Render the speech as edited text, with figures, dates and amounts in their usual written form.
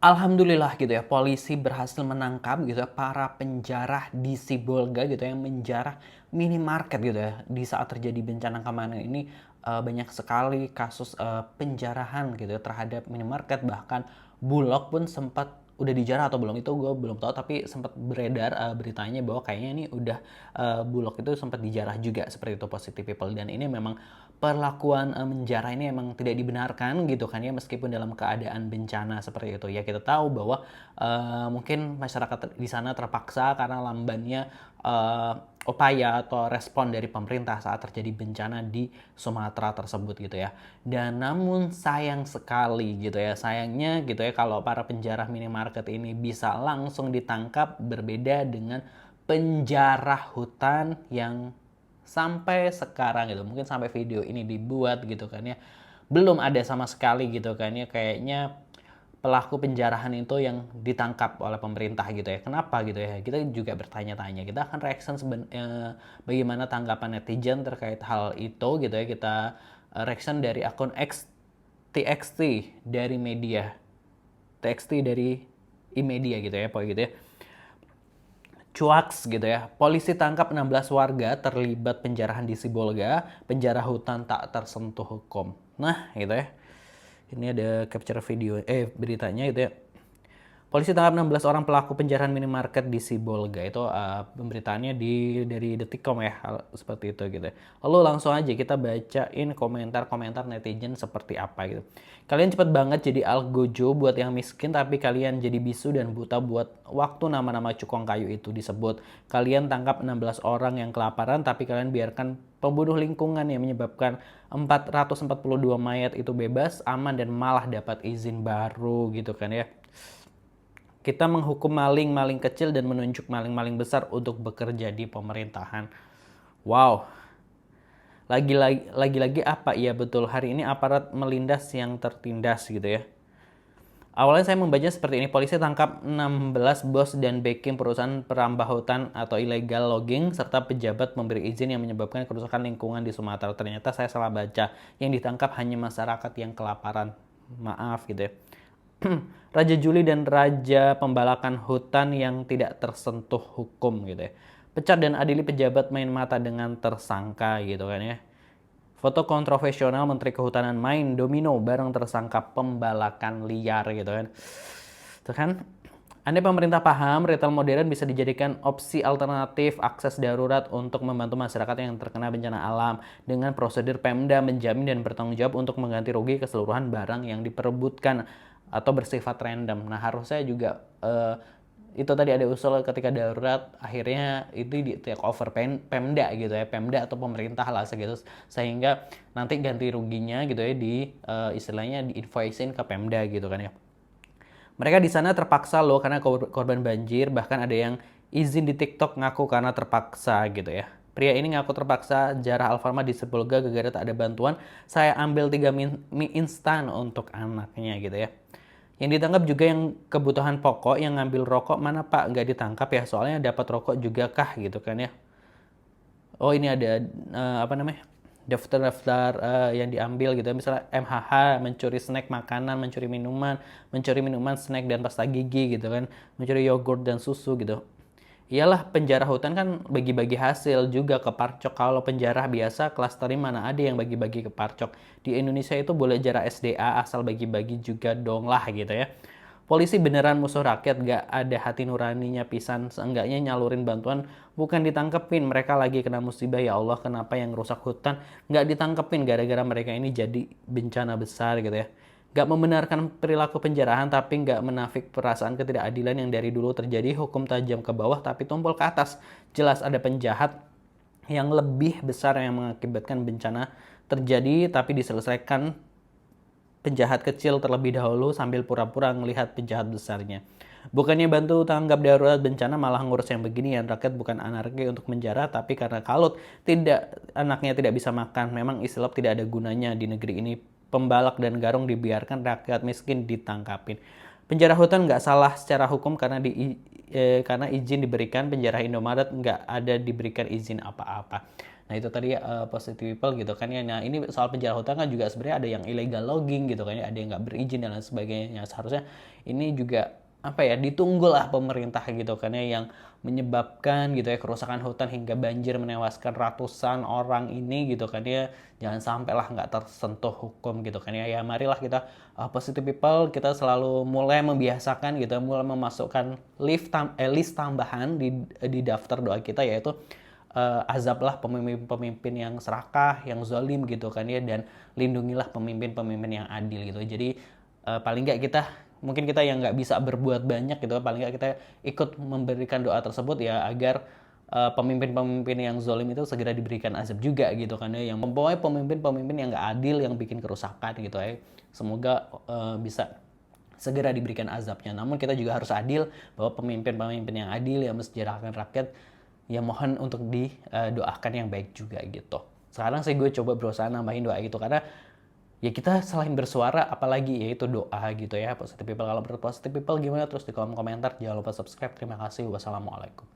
Alhamdulillah gitu ya, polisi berhasil menangkap gitu ya para penjara di Sibolga gitu ya, yang menjarah minimarket gitu ya. Di saat terjadi bencana keamanan ini banyak sekali kasus penjarahan gitu ya terhadap minimarket, bahkan Bulog pun sempat udah dijarah atau belum itu gue belum tahu, tapi sempat beredar beritanya bahwa kayaknya ini udah Bulog itu sempat dijarah juga seperti itu Positive People. Dan ini memang perlakuan menjarah ini emang tidak dibenarkan gitu kan ya, meskipun dalam keadaan bencana seperti itu ya. Kita tahu bahwa mungkin masyarakat di sana terpaksa karena lambannya upaya atau respon dari pemerintah saat terjadi bencana di Sumatera tersebut gitu ya. Dan namun sayang sekali gitu ya, sayangnya gitu ya, kalau para penjara minimarket ini bisa langsung ditangkap, berbeda dengan penjara hutan yang sampai sekarang gitu, mungkin sampai video ini dibuat gitu kan ya, belum ada sama sekali gitu kan ya, kayaknya pelaku penjarahan itu yang ditangkap oleh pemerintah gitu ya. Kenapa gitu ya? Kita juga bertanya-tanya. Kita akan reaction bagaimana tanggapan netizen terkait hal itu gitu ya. Kita reaction dari akun TXT dari media. TXT dari iMedia gitu ya, pokoknya gitu ya. Cuaks gitu ya. Polisi tangkap 16 warga terlibat penjarahan di Sibolga, penjara hutan tak tersentuh hukum. Nah, gitu ya. Ini ada capture video beritanya gitu ya. Polisi tangkap 16 orang pelaku penjarahan minimarket di Sibolga. Itu pemberitaannya dari Detikcom ya, hal seperti itu gitu. Lalu langsung aja kita bacain komentar-komentar netizen seperti apa gitu. Kalian cepet banget jadi algojo buat yang miskin, tapi kalian jadi bisu dan buta buat waktu nama-nama cukong kayu itu disebut. Kalian tangkap 16 orang yang kelaparan, tapi kalian biarkan pembunuh lingkungan yang menyebabkan 442 mayat itu bebas, aman, dan malah dapat izin baru gitu kan ya. Kita menghukum maling-maling kecil dan menunjuk maling-maling besar untuk bekerja di pemerintahan. Wow. Lagi-lagi apa? Iya betul, hari ini aparat melindas yang tertindas gitu ya. Awalnya saya membacanya seperti ini, polisi tangkap 16 bos dan backing perusahaan perambah hutan atau illegal logging serta pejabat memberi izin yang menyebabkan kerusakan lingkungan di Sumatera. Ternyata saya salah baca, yang ditangkap hanya masyarakat yang kelaparan. Maaf gitu ya. Raja Juli dan Raja Pembalakan Hutan yang tidak tersentuh hukum gitu ya. Pecat dan adili pejabat main mata dengan tersangka gitu kan ya. Foto kontroversial Menteri Kehutanan main domino bareng tersangka pembalakan liar gitu kan. Itu kan. Andai pemerintah paham, retail modern bisa dijadikan opsi alternatif akses darurat untuk membantu masyarakat yang terkena bencana alam dengan prosedur Pemda menjamin dan bertanggung jawab untuk mengganti rugi keseluruhan barang yang diperebutkan atau bersifat random. Nah, harusnya juga itu tadi ada usul ketika darurat akhirnya itu di take over Pemda gitu ya, Pemda atau pemerintah lah segitu, sehingga nanti ganti ruginya gitu ya di istilahnya di invoice-in ke Pemda gitu kan ya. Mereka di sana terpaksa loh karena korban banjir, bahkan ada yang izin di TikTok ngaku karena terpaksa gitu ya. Pria ini ngaku terpaksa jarah Alfamart di Sepulga gara-gara tak ada bantuan. Saya ambil 3 mie instan untuk anaknya gitu ya. Yang ditangkap juga yang kebutuhan pokok, yang ngambil rokok mana Pak? Nggak ditangkap ya, soalnya dapat rokok juga kah gitu kan ya. Oh ini ada apa namanya, daftar-daftar yang diambil gitu, misalnya MHH, mencuri snack makanan, mencuri minuman, snack dan pasta gigi gitu kan, mencuri yogurt dan susu gitu. Iyalah, penjara hutan kan bagi-bagi hasil juga ke parcok. Kalau penjara biasa kelas teri mana ada yang bagi-bagi ke parcok. Di Indonesia itu boleh jarah SDA asal bagi-bagi juga dong lah gitu ya. Polisi beneran musuh rakyat, gak ada hati nuraninya pisan. Seenggaknya nyalurin bantuan bukan ditangkepin. Mereka lagi kena musibah, ya Allah kenapa yang rusak hutan gak ditangkepin gara-gara mereka ini jadi bencana besar gitu ya. Gak membenarkan perilaku penjarahan tapi gak menafik perasaan ketidakadilan yang dari dulu terjadi. Hukum tajam ke bawah tapi tumpul ke atas. Jelas ada penjahat yang lebih besar yang mengakibatkan bencana terjadi tapi diselesaikan penjahat kecil terlebih dahulu sambil pura-pura melihat penjahat besarnya. Bukannya bantu tanggap darurat bencana malah ngurus yang beginian. Rakyat bukan anarki untuk menjara, tapi karena kalut anaknya tidak bisa makan. Memang Islam tidak ada gunanya di negeri ini. Pembalak dan garung dibiarkan, rakyat miskin ditangkapin. Penjara hutan nggak salah secara hukum karena izin diberikan. Penjara Indomaret nggak ada diberikan izin apa-apa. Nah itu tadi positive people gitu kan ya. Nah ini soal penjara hutan kan juga sebenarnya ada yang illegal logging gitu kan ya, ada yang nggak berizin dan lain sebagainya. Seharusnya ini juga apa ya, ditunggu lah pemerintah gitu kan ya, yang menyebabkan gitu ya kerusakan hutan hingga banjir menewaskan ratusan orang ini gitu kan ya, jangan sampailah nggak tersentuh hukum gitu kan ya. Ya marilah kita positive people, kita selalu mulai membiasakan gitu, mulai memasukkan list tambahan di daftar doa kita, yaitu azablah pemimpin-pemimpin yang serakah, yang zalim gitu kan ya, dan lindungilah pemimpin-pemimpin yang adil gitu. Jadi paling nggak kita, mungkin kita yang nggak bisa berbuat banyak gitu, paling nggak kita ikut memberikan doa tersebut ya, agar pemimpin-pemimpin yang zalim itu segera diberikan azab juga gitu kan ya, yang membawa pemimpin-pemimpin yang nggak adil, yang bikin kerusakan gitu ya, semoga bisa segera diberikan azabnya. Namun kita juga harus adil, bahwa pemimpin-pemimpin yang adil yang mensejahterakan rakyat, ya mohon untuk didoakan yang baik juga gitu. Sekarang sih gue coba berusaha nambahin doa itu, karena ya kita selain bersuara apalagi yaitu doa gitu ya. Positive people, kalau menurut positive people gimana, terus di kolom komentar. Jangan lupa subscribe. Terima kasih. Wassalamualaikum.